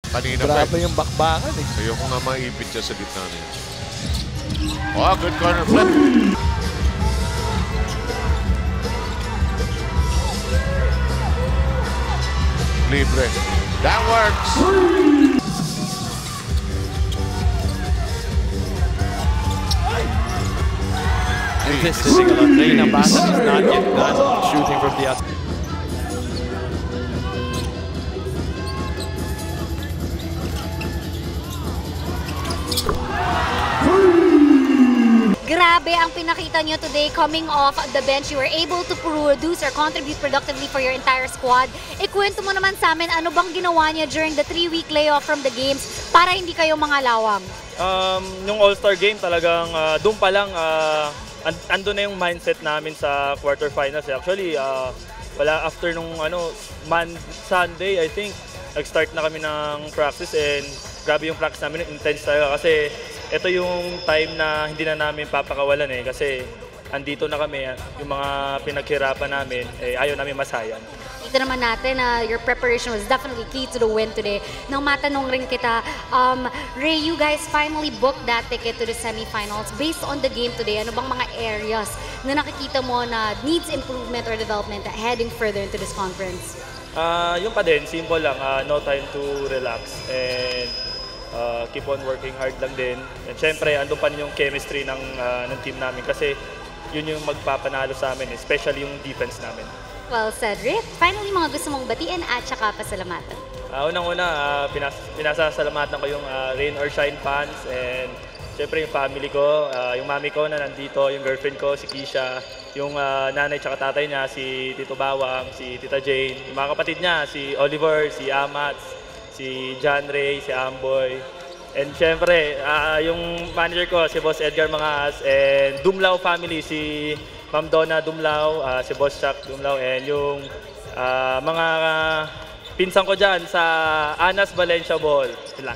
Kanina pa Grabe yung bakbakan eh. Ayoko nga maipit siya sa gitna niya. Oh, good corner flip. Libre. That works. Visiting a lot. Reyna Bassett is not yet done shooting from the outside. Grabe ang pinakita nyo today coming off the bench. You were able to produce or contribute productively for your entire squad. Ikwento mo naman sa amin, ano bang ginawa niya during the 3-week layoff from the games para hindi kayo mga lawang? Nung All-Star game talagang doon pa lang ando na yung mindset namin sa quarterfinals. Actually, wala after nung Sunday, I think, nag-start na kami ng practice and grabe yung practice namin, intense talaga kasi ito yung time na hindi na namin papakawalan kasi andito na kami, yung mga pinaghirapan namin, ayaw namin masayang. Ito naman natin na your preparation was definitely key to the win today. Nang matanong rin kita, Ray, you guys finally booked that ticket to the semifinals. Based on the game today, ano bang mga areas na nakikita mo na needs improvement or development heading further into this conference? Yung pa din, simple lang, no time to relax and keep on working hard lang din. And syempre, andun pa rin yung chemistry ng team namin kasi yun yung magpapanalo sa amin, especially yung defense namin. Well said, Rick. Finally, mga gusto mong batiin at saka pasalamatan. Unang-una, pinasasalamatan ko yung Rain or Shine fans and syempre yung family ko, yung mami ko na nandito, yung girlfriend ko, si Kisha, yung nanay at tatay niya, si Tito Bawang, si Tita Jane, yung mga kapatid niya, si Oliver, si Amats, si John Ray, si Amboy. And syempre, yung manager ko, si Boss Edgar Mangas, and Dumlao family, si Ma'am Donna Dumlao, si Boss Chuck Dumlao, and yung mga pinsan ko dyan sa Anas Valencia Ball. Sila.